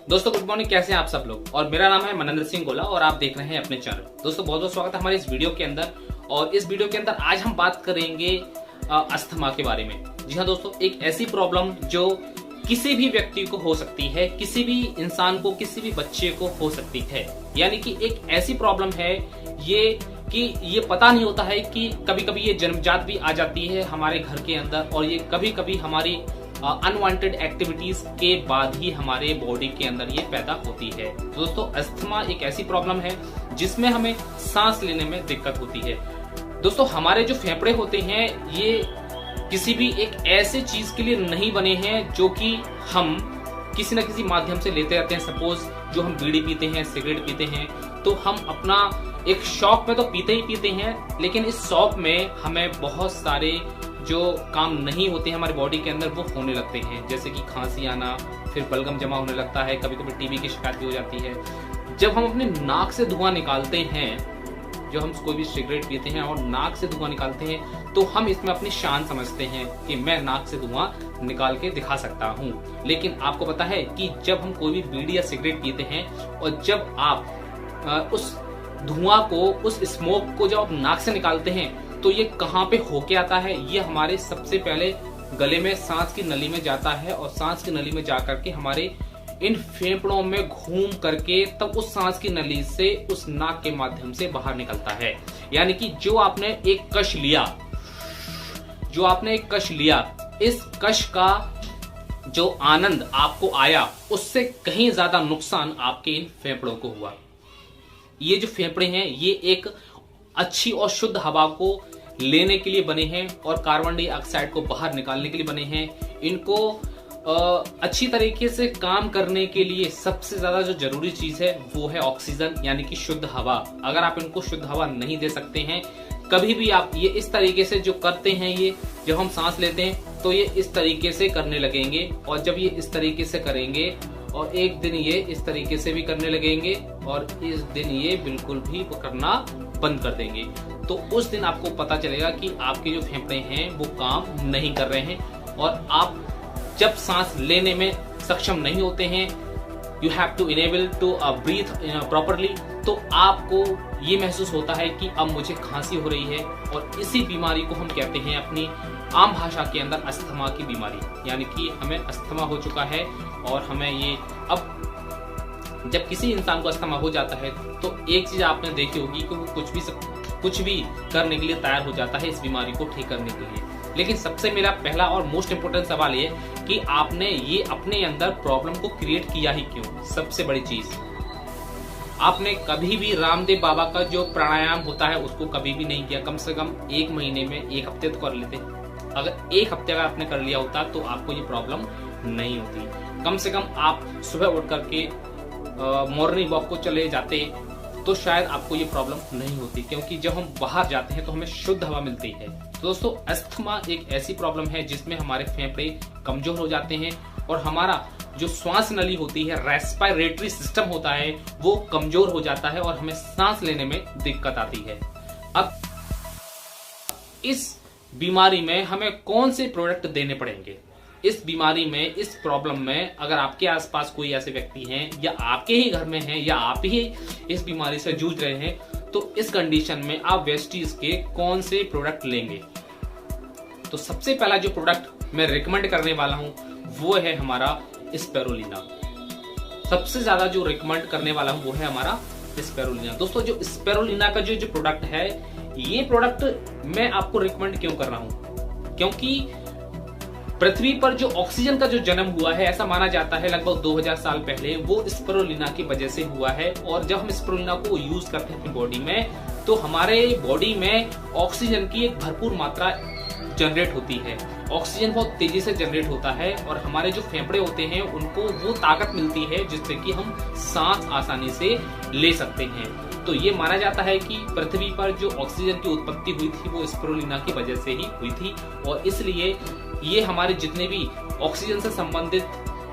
दोस्तों good morning, कैसे हैं आप सब लोग। और मेरा नाम है मनेंद्र सिंह गोला और आप देख रहे हैं अपने चैनल। दोस्तों बहुत बहुत स्वागत है हमारे इस वीडियो के अंदर। और इस वीडियो के अंदर आज हम बात करेंगे अस्थमा के बारे में। जी हाँ दोस्तों, एक ऐसी प्रॉब्लम जो किसी भी व्यक्ति को हो सकती है, किसी भी इंसान को, किसी भी बच्चे को हो सकती है। यानी कि एक ऐसी प्रॉब्लम है ये पता नहीं होता है कि कभी कभी ये जन्मजात भी आ जाती है हमारे घर के अंदर, और ये कभी कभी हमारी अनवांटेड एक्टिविटीज के बाद ही हमारे बॉडी के अंदर ये पैदा होती है। तो दोस्तों अस्थमा एक ऐसी प्रॉब्लम है जिसमें हमें सांस लेने में दिक्कत होती है। दोस्तों हमारे जो फेफड़े होते हैं ये किसी भी एक ऐसे चीज के लिए नहीं बने हैं जो कि हम किसी न किसी माध्यम से लेते रहते हैं। सपोज जो हम बीड़ी पीते हैं, सिगरेट पीते हैं, तो हम अपना एक शौक में तो पीते ही पीते हैं, लेकिन इस शौक में हमें बहुत सारे जो काम नहीं होते हैं हमारी बॉडी के अंदर वो होने लगते हैं। जैसे कि खांसी आना, फिर बलगम जमा होने लगता है, कभी कभी टीबी की शिकायत भी हो जाती है। जब हम अपने नाक से धुआं निकालते हैं, जो हम कोई भी सिगरेट पीते हैं और नाक से धुआं निकालते हैं, तो हम इसमें अपनी शान समझते हैं कि मैं नाक से धुआं निकाल के दिखा सकता हूं। लेकिन आपको पता है कि जब हम कोई भी बीड़ी या सिगरेट पीते हैं और जब आप उस धुआं को, उस स्मोक को जब आप नाक से निकालते हैं, तो ये कहाँ पे होके आता है? ये हमारे सबसे पहले गले में सांस की नली में जाता है, और सांस की नली में जाकर के हमारे इन फेफड़ों में घूम करके तब उस सांस की नली से उस नाक के माध्यम से बाहर निकलता है। यानी कि जो आपने एक कश लिया, इस कश का जो आनंद आपको आया, उससे कहीं ज्यादा नुकसान आपके इन फेफड़ों को हुआ। ये जो फेफड़े हैं ये एक अच्छी और शुद्ध हवा को लेने के लिए बने हैं और कार्बन डाइऑक्साइड को बाहर निकालने के लिए बने हैं। इनको अच्छी तरीके से काम करने के लिए सबसे ज्यादा जो जरूरी चीज है वो है ऑक्सीजन, यानी कि शुद्ध हवा। अगर आप इनको शुद्ध हवा नहीं दे सकते हैं, कभी भी आप ये इस तरीके से जो करते हैं, ये जब हम सांस लेते हैं तो ये इस तरीके से करने लगेंगे, और जब ये इस तरीके से करेंगे और एक दिन ये इस तरीके से भी करने लगेंगे, और इस दिन ये बिल्कुल भी करना बंद कर देंगे, तो उस दिन आपको पता चलेगा कि आपके जो फेफड़े हैं वो काम नहीं कर रहे हैं। और आप जब सांस लेने में सक्षम नहीं होते हैं, you have to enable to breathe properly, तो आपको ये महसूस होता है कि अब मुझे खांसी हो रही है। और इसी बीमारी को हम कहते हैं अपनी आम भाषा के अंदर अस्थमा की बीमारी। यानी कि हमें अस्थमा हो चुका है और हमें ये अब जब किसी इंसान को अस्थमा हो जाता है तो एक चीज आपने देखी होगी कि वो कुछ भी करने के लिए तैयार हो जाता है इस बीमारी को ठीक करने के लिए। लेकिन सबसे मेरा पहला और मोस्ट इंपोर्टेंट सवाल ये कि आपने ये अपने अंदर प्रॉब्लम को क्रिएट किया ही क्यों? सबसे बड़ी चीज, आपने कभी भी रामदेव बाबा का जो प्राणायाम होता है उसको कभी भी नहीं किया। कम से कम एक महीने में एक हफ्ते तो कर लेते। अगर एक हफ्ते अगर आपने कर लिया होता तो आपको ये प्रॉब्लम नहीं होती। कम से कम आप सुबह उठ करके मॉर्निंग वॉक को चले जाते तो शायद आपको ये प्रॉब्लम नहीं होती, क्योंकि जब हम बाहर जाते हैं तो हमें शुद्ध हवा मिलती है। तो दोस्तों अस्थमा एक ऐसी प्रॉब्लम है जिसमें हमारे फेफड़े कमजोर हो जाते हैं और हमारा जो श्वास नली होती है, रेस्पिरेटरी सिस्टम होता है, वो कमजोर हो जाता है और हमें सांस लेने में दिक्कत आती है। अब इस बीमारी में हमें कौन से प्रोडक्ट देने पड़ेंगे? इस बीमारी में, इस प्रॉब्लम में अगर आपके आसपास कोई ऐसे व्यक्ति हैं या आपके ही घर में हैं या आप ही इस बीमारी से जूझ रहे हैं, तो इस कंडीशन में आप वेस्टीज के कौन से प्रोडक्ट लेंगे? तो सबसे पहला जो प्रोडक्ट मैं रिकमेंड करने वाला हूं वो है हमारा स्पिरुलिना। सबसे ज्यादा जो रिकमेंड करने वाला हूं वो है हमारा स्पिरुलिना। दोस्तों जो स्पिरुलिना का जो प्रोडक्ट है, ये प्रोडक्ट मैं आपको रिकमेंड क्यों कर रहा हूं? क्योंकि पृथ्वी पर जो ऑक्सीजन का जो जन्म हुआ है, ऐसा माना जाता है लगभग 2000 साल पहले, वो स्पिरुलिना की वजह से हुआ है। और जब हम स्पिरुलिना को यूज करते हैं अपनी बॉडी में, तो हमारे बॉडी में ऑक्सीजन की एक भरपूर मात्रा जनरेट होती है। ऑक्सीजन बहुत तेजी से जनरेट होता है और हमारे जो फेफड़े होते हैं उनको वो ताकत मिलती है जिससे कि हम सांस आसानी से ले सकते हैं। तो ये माना जाता है कि पृथ्वी पर जो ऑक्सीजन की उत्पत्ति हुई थी वो स्पिरुलिना की वजह से ही हुई थी, और इसलिए ये हमारे जितने भी ऑक्सीजन से संबंधित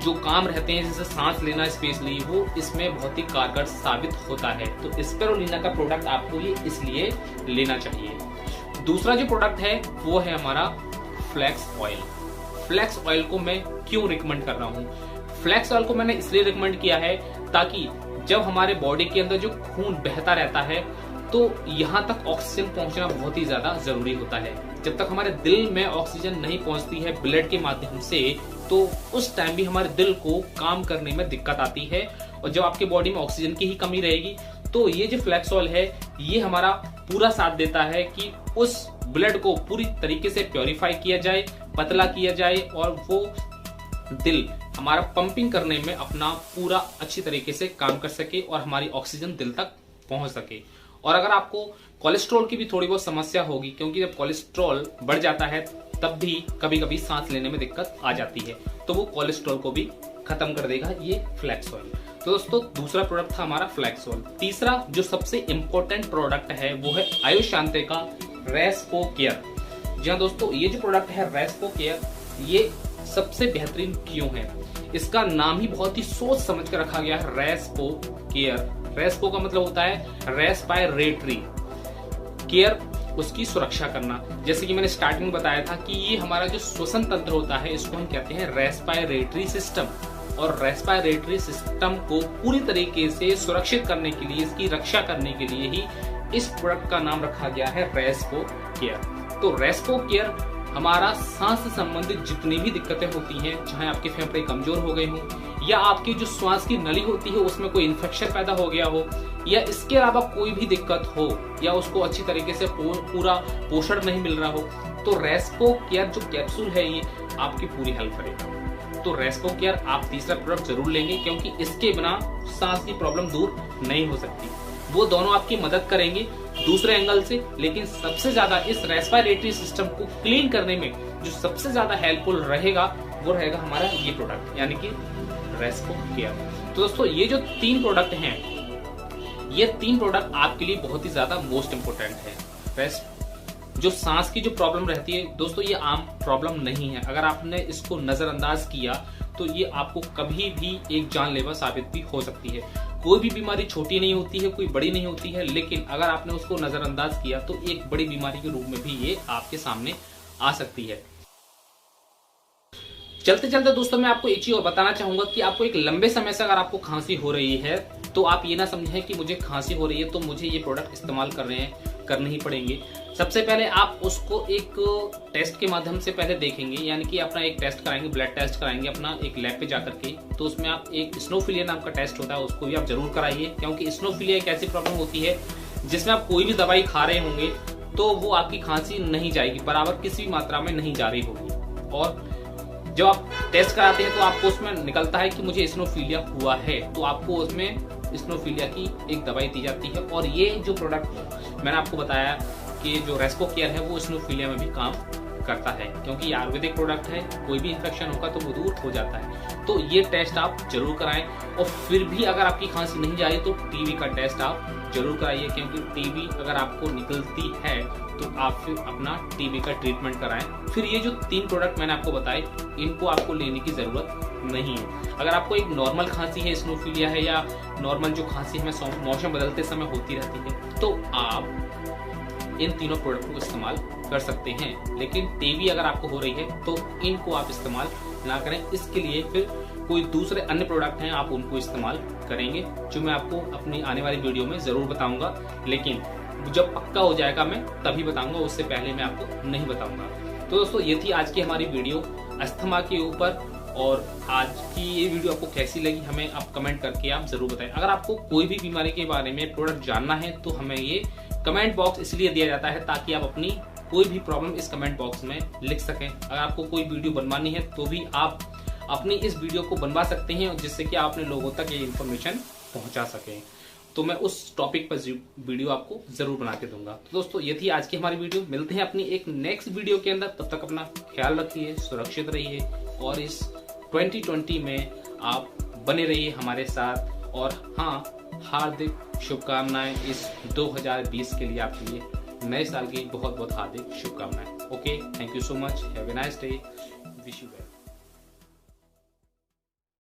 जो काम रहते हैं, जैसे सांस लेना स्पेशली, वो इसमें बहुत ही कारगर साबित होता है। तो स्पिरुलिना का प्रोडक्ट आपको ये इसलिए लेना चाहिए। दूसरा जो प्रोडक्ट है वो है हमारा फ्लैक्स ऑयल। फ्लैक्स ऑयल को मैं क्यों रिकमेंड कर रहा हूँ? फ्लैक्स ऑयल को मैंने इसलिए रिकमेंड किया है ताकि जब हमारे बॉडी के अंदर जो खून बहता रहता है तो यहाँ तक ऑक्सीजन पहुंचना बहुत ही ज्यादा जरूरी होता है। जब तक हमारे दिल में ऑक्सीजन नहीं पहुंचती है ब्लड के माध्यम से, तो उस टाइम भी हमारे दिल को काम करने में दिक्कत आती है। और जब आपके बॉडी में ऑक्सीजन की ही कमी रहेगी तो ये जो फ्लैक्स ऑयल है ये हमारा पूरा साथ देता है कि उस ब्लड को पूरी तरीके से प्योरीफाई किया जाए, पतला किया जाए और वो दिल हमारा पंपिंग करने में अपना पूरा अच्छी तरीके से काम कर सके और हमारी ऑक्सीजन दिल तक पहुंच सके। और अगर आपको कोलेस्ट्रॉल की भी थोड़ी बहुत समस्या होगी, क्योंकि जब कोलेस्ट्रॉल बढ़ जाता है तब भी कभी कभी सांस लेने में दिक्कत आ जाती है, तो वो कोलेस्ट्रॉल को भी खत्म कर देगा ये फ्लैक्स ऑयल। तो दोस्तों दूसरा प्रोडक्ट था हमारा फ्लैक्स ऑयल। तीसरा जो सबसे इंपॉर्टेंट प्रोडक्ट है वो है आयुष शांति का रेस्पो केयर। जी हाँ दोस्तों, ये जो प्रोडक्ट है रेस्पो केयर ये सबसे बेहतरीन क्यों है? इसका नाम ही बहुत ही सोच समझ कर रखा गया है, रेस्पो केयर। रेस्पो का मतलब होता है रेस्पायरेटरी केयर, उसकी सुरक्षा करना। जैसे कि मैंने स्टार्टिंग में बताया था कि ये हमारा जो श्वसन तंत्र होता है इसको हम कहते हैं रेस्पायरेटरी सिस्टम, और रेस्पायरेटरी सिस्टम को पूरी तरीके से सुरक्षित करने के लिए, इसकी रक्षा करने के लिए ही इस प्रोडक्ट का नाम रखा गया है रेस्पो केयर। तो रेस्पो केयर हमारा सांस से संबंधित जितनी भी दिक्कतें होती हैं, चाहे आपके फेफड़े कमजोर हो गए हों या आपकी जो श्वास की नली होती है उसमें कोई इन्फेक्शन पैदा हो गया हो, या इसके अलावा कोई भी दिक्कत हो, या उसको अच्छी तरीके से पूरा पोषण नहीं मिल रहा हो, तो रेस्पो केयर जो कैप्सूल है ये आपकी पूरी हेल्प करेगा। तो रेस्पो केयर आप तीसरा प्रोडक्ट जरूर लेंगे, क्योंकि इसके बिना सांस की प्रॉब्लम दूर नहीं हो सकती। वो दोनों आपकी मदद करेंगे दूसरे एंगल से, लेकिन सबसे ज्यादा इस रेस्पायरेटरी सिस्टम को क्लीन करने में जो सबसे ज्यादा हेल्पफुल रहेगा वो रहेगा हमारा ये प्रोडक्ट, यानी कि रेस्पो केयर। तो दोस्तों ये जो 3 प्रोडक्ट हैं, ये 3 प्रोडक्ट आपके लिए बहुत ही ज्यादा मोस्ट इंपोर्टेंट है। जो सांस की जो प्रॉब्लम रहती है दोस्तों, ये आम प्रॉब्लम नहीं है। अगर आपने इसको नजरअंदाज किया तो ये आपको कभी भी एक जानलेवा साबित भी हो सकती है। कोई भी बीमारी छोटी नहीं होती है, कोई बड़ी नहीं होती है, लेकिन अगर आपने उसको नजरअंदाज किया तो एक बड़ी बीमारी के रूप में भी ये आपके सामने आ सकती है। चलते चलते दोस्तों मैं आपको एक चीज और बताना चाहूंगा कि आपको एक लंबे समय से अगर आपको खांसी हो रही है तो आप ये ना समझें कि मुझे खांसी हो रही है तो मुझे ये प्रोडक्ट इस्तेमाल करने ही पड़ेंगे। सबसे पहले आप उसको एक टेस्ट के माध्यम से पहले देखेंगे, यानी कि अपना एक टेस्ट कराएंगे, ब्लड टेस्ट कराएंगे अपना एक लैब पे जाकर के। तो उसमें आप एक इस्नोफिलिया नाम का टेस्ट होता है, उसको भी आप जरूर कराइए, क्योंकि इस्नोफिलिया एक ऐसी प्रॉब्लम होती है जिसमें आप कोई भी दवाई खा रहे होंगे तो वो आपकी खांसी नहीं जाएगी, बराबर किसी भी मात्रा में नहीं जा रही होगी। और जब आप टेस्ट कराते हैं तो आपको उसमें निकलता है कि मुझे इस्नोफिलिया हुआ है, तो आपको उसमें इस्नोफिलिया की एक दवाई दी जाती है। और ये जो प्रोडक्ट मैंने आपको बताया कि जो रेस्पो केयर है वो इस्नोफिलिया में भी काम करता है, क्योंकि ये आयुर्वेदिक प्रोडक्ट है, कोई भी इन्फेक्शन होगा तो वो दूर हो जाता है। तो ये टेस्ट आप जरूर कराएं। और फिर भी अगर आपकी खांसी नहीं जा रही तो टीबी का टेस्ट आप जरूर कराइए, क्योंकि टीबी अगर आपको निकलती है तो आप फिर अपना टीबी का ट्रीटमेंट कराएं। फिर ये जो 3 प्रोडक्ट मैंने आपको बताए इनको आपको लेने की जरूरत नहीं है। अगर आपको एक नॉर्मल खांसी है, इस्नोफिलिया है, या नॉर्मल जो खांसी हमें मौसम बदलते समय होती रहती है, तो आप इन तीनों प्रोडक्ट को इस्तेमाल कर सकते हैं। लेकिन टीबी अगर आपको हो रही है तो इनको आप इस्तेमाल ना करें। इसके लिए फिर कोई दूसरे अन्य प्रोडक्ट हैं आप उनको इस्तेमाल करेंगे, जो मैं आपको अपनी आने वाली वीडियो में जरूर बताऊंगा। लेकिन जब पक्का हो जाएगा मैं तभी बताऊंगा, उससे पहले मैं आपको नहीं बताऊंगा। तो दोस्तों ये थी आज की हमारी वीडियो अस्थमा के ऊपर। और आज की ये वीडियो आपको कैसी लगी हमें आप कमेंट करके आप जरूर बताएं। अगर आपको कोई भी बीमारी के बारे में प्रोडक्ट जानना है तो हमें ये कमेंट बॉक्स इसलिए दिया जाता है ताकि आप अपनी कोई भी प्रॉब्लम इस कमेंट बॉक्स में लिख सकें। अगर आपको कोई वीडियो बनवानी है तो भी आप अपनी इस वीडियो को बनवा सकते हैं, जिससे कि आप अपने लोगों तक ये इन्फॉर्मेशन पहुंचा सकें। तो मैं उस टॉपिक पर वीडियो आपको जरूर बना के दूंगा। तो दोस्तों ये थी आज की हमारी वीडियो। मिलते हैं अपनी एक नेक्स्ट वीडियो के अंदर। तब तक अपना ख्याल रखिए, सुरक्षित रहिए और इस 2020 में आप बने रहिए हमारे साथ। और हाँ, हार्दिक शुभकामनाएं इस 2020 के लिए, आपके लिए नए साल की बहुत बहुत हार्दिक शुभकामनाएं। Okay, thank you so much, have a nice day, wish you well.